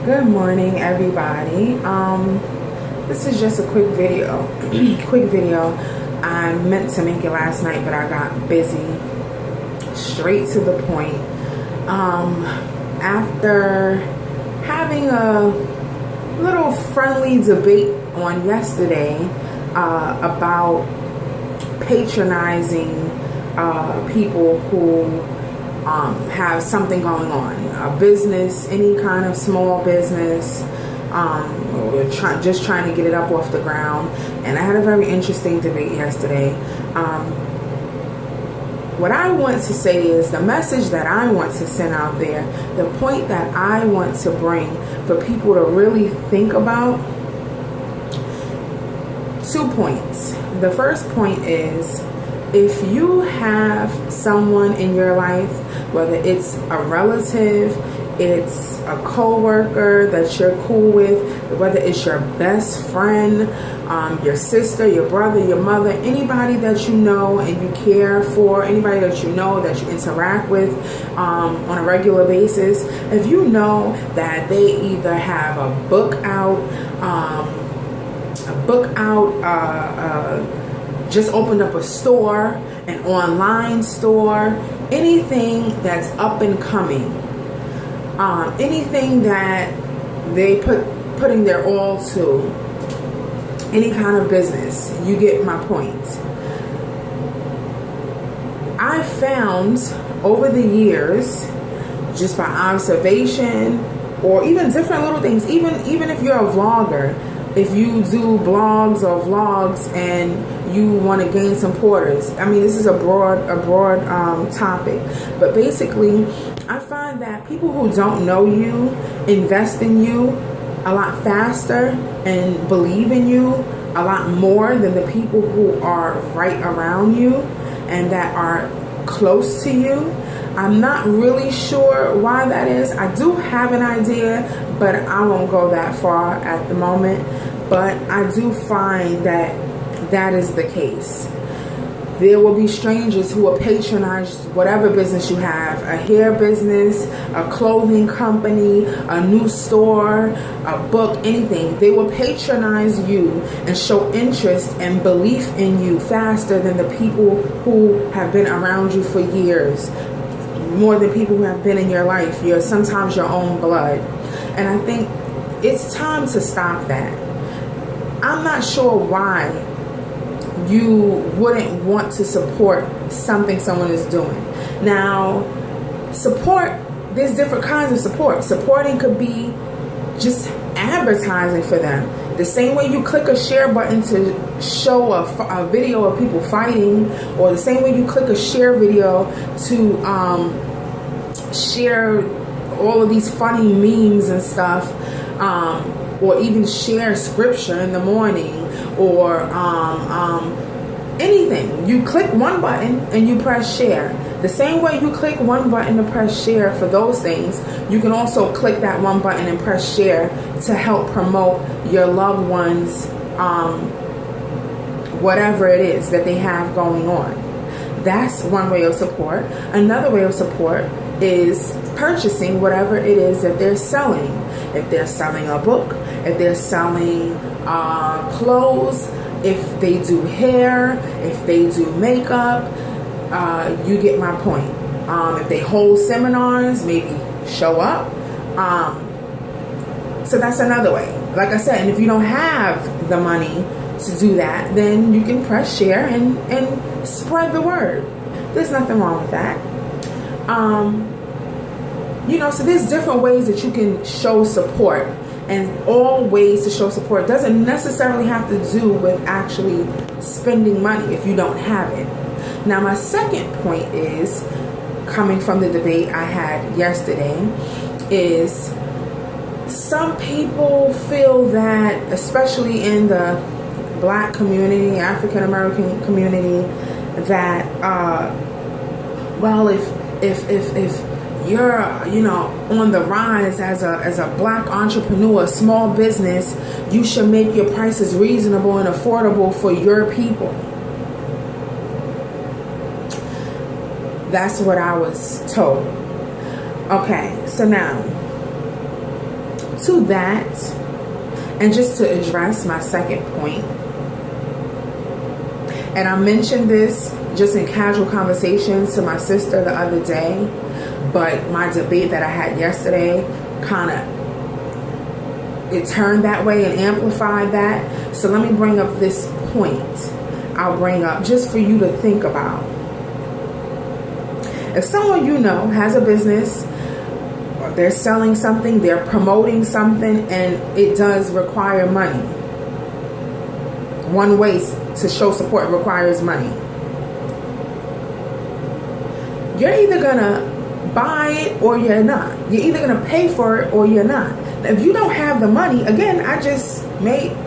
Good morning, everybody. This is just a quick video. I meant to make it last night, but I got busy. Straight to the point. After having a little friendly debate on yesterday about patronizing people who have something going on, a business, any kind of small business, or just trying to get it up off the ground. And I had a very interesting debate yesterday. What I want to say is the message that I want to send out there, the point that I want to bring for people to really think about. 2 points. The first point is, if you have someone in your life, whether it's a relative, it's a co-worker that you're cool with, whether it's your best friend, your sister, your brother, your mother, anybody that you know and you care for, anybody that you know that you interact with on a regular basis, if you know that they either have a book out, just opened up a store, an online store, anything that's up and coming, anything that they putting their all to, any kind of business, you get my point. I found over the years, just by observation or even different little things, even if you're a vlogger, if you do blogs or vlogs and you want to gain supporters, I mean, this is a broad topic, but basically I find that people who don't know you invest in you a lot faster and believe in you a lot more than the people who are right around you and that are close to you. I'm not really sure why that is. I do have an idea, but I won't go that far at the moment. But I do find that that is the case. There will be strangers who will patronize whatever business you have, a hair business, a clothing company, a new store, a book, anything. They will patronize you and show interest and belief in you faster than the people who have been around you for years, more than people who have been in your life, sometimes your own blood. And I think it's time to stop that. I'm not sure why you wouldn't want to support something someone is doing. Now, support, there's different kinds of support. Supporting could be just advertising for them. The same way you click a share button to show a video of people fighting, or the same way you click a share video to share all of these funny memes and stuff, or even share scripture in the morning, or anything. You click one button and you press share. The same way you click one button to press share for those things, you can also click that one button and press share to help promote your loved ones, whatever it is that they have going on. That's one way of support. Another way of support is purchasing whatever it is that they're selling. If they're selling a book, if they're selling clothes, if they do hair, if they do makeup, you get my point. If they hold seminars, maybe show up. So that's another way. Like I said, and if you don't have the money to do that, then you can press share and spread the word. There's nothing wrong with that. So there's different ways that you can show support, and all ways to show support doesn't necessarily have to do with actually spending money if you don't have it. Now, my second point is, coming from the debate I had yesterday, is some people feel that, especially in the Black community, African American community, that if you're on the rise as a Black entrepreneur, small business, you should make your prices reasonable and affordable for your people. That's what I was told. Okay, so now to that, and just to address my second point, and I mentioned this just in casual conversations to my sister the other day, but my debate that I had yesterday kind of, it turned that way and amplified that. So let me bring up this point. I'll bring up just for you to think about. If someone you know has a business, or they're selling something, they're promoting something, and it does require money. One way to show support requires money. You're either gonna buy it or you're not. You're either gonna pay for it or you're not. Now, if you don't have the money, again, I just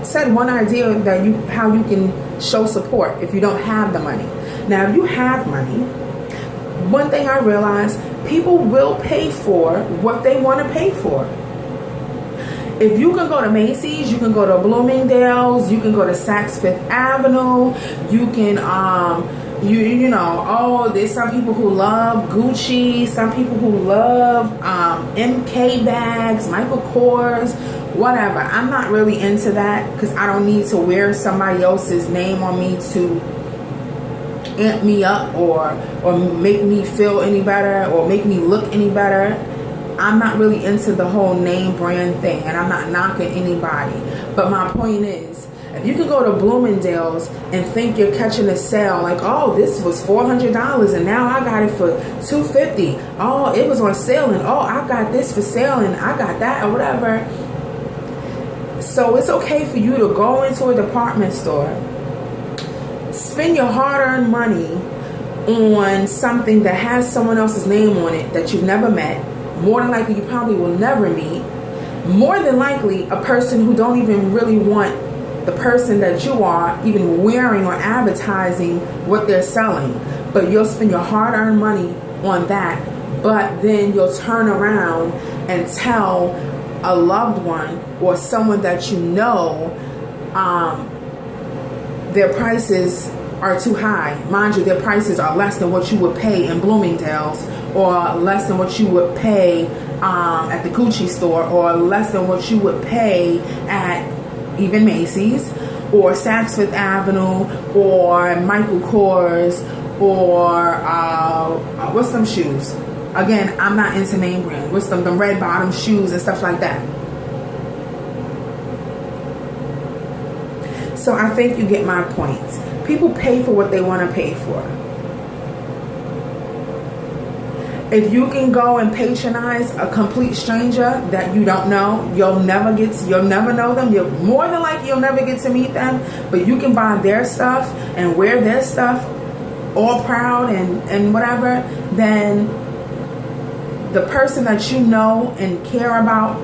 said one idea that how you can show support if you don't have the money. Now, if you have money, one thing I realized, people will pay for what they want to pay for. If you can go to Macy's, you can go to Bloomingdale's, you can go to Saks Fifth Avenue, you can there's some people who love Gucci, some people who love MK bags, Michael Kors, whatever. I'm not really into that because I don't need to wear somebody else's name on me to amp me up or make me feel any better or make me look any better. I'm not really into the whole name brand thing, and I'm not knocking anybody. But my point is, if you can go to Bloomingdale's and think you're catching a sale, like, oh, this was $400 and now I got it for $250. Oh, it was on sale, and oh, I got this for sale and I got that or whatever. So it's okay for you to go into a department store, spend your hard-earned money on something that has someone else's name on it that you've never met. More than likely, you probably will never meet. More than likely, a person who don't even really want the person that you are even wearing or advertising what they're selling. But you'll spend your hard-earned money on that. But then you'll turn around and tell a loved one or someone that you know their prices are too high. Mind you, their prices are less than what you would pay in Bloomingdale's, or less than what you would pay at the Gucci store, or less than what you would pay at even Macy's, or Saks Fifth Avenue, or Michael Kors, or what's them shoes? Again, I'm not into name brand. What's them red bottom shoes and stuff like that. So I think you get my point. People pay for what they want to pay for. If you can go and patronize a complete stranger that you don't know, you'll never know them. More than likely, you'll never get to meet them. But you can buy their stuff and wear their stuff, all proud and whatever. Then the person that you know and care about,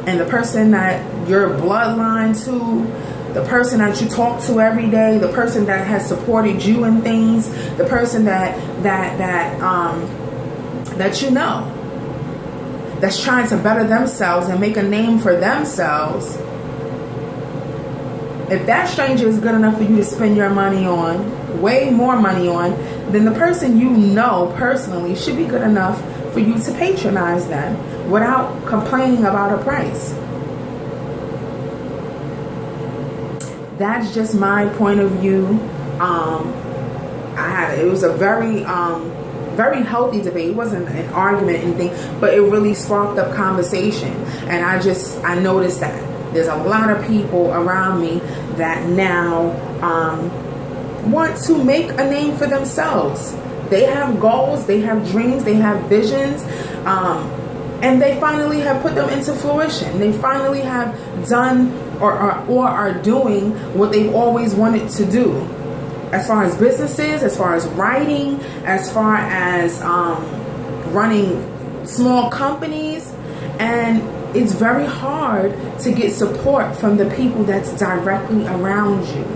and the person that your bloodline to, the person that you talk to every day, the person that has supported you in things, the person that you know, that's trying to better themselves and make a name for themselves. If that stranger is good enough for you to spend your money on, way more money on, then the person you know personally should be good enough for you to patronize them without complaining about a price. That's just my point of view. It was a very healthy debate. It wasn't an argument or anything, but it really sparked up conversation. And I noticed that there's a lot of people around me that now want to make a name for themselves. They have goals, they have dreams, they have visions, and they finally have put them into fruition. They finally have done or are doing what they've always wanted to do. As far as businesses, as far as writing, as far as running small companies. And it's very hard to get support from the people that's directly around you.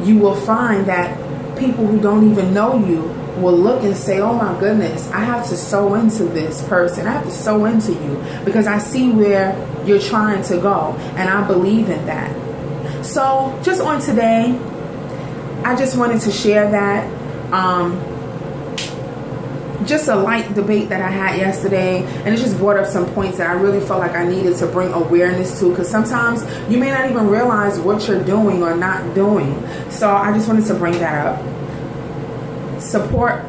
You will find that people who don't even know you will look and say, oh my goodness, I have to sew into this person. I have to sew into you because I see where you're trying to go, and I believe in that. So just on today, I just wanted to share that. just a light debate that I had yesterday, and it just brought up some points that I really felt like I needed to bring awareness to, because sometimes you may not even realize what you're doing or not doing. So I just wanted to bring that up. Support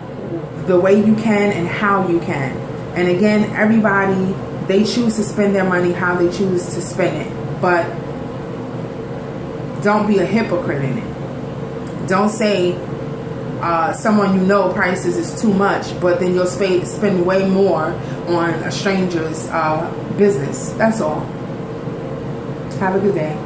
the way you can and how you can. And again, everybody, they choose to spend their money how they choose to spend it, but don't be a hypocrite in it. Don't say someone you know prices is too much, but then you'll spend way more on a stranger's business. That's all. Have a good day.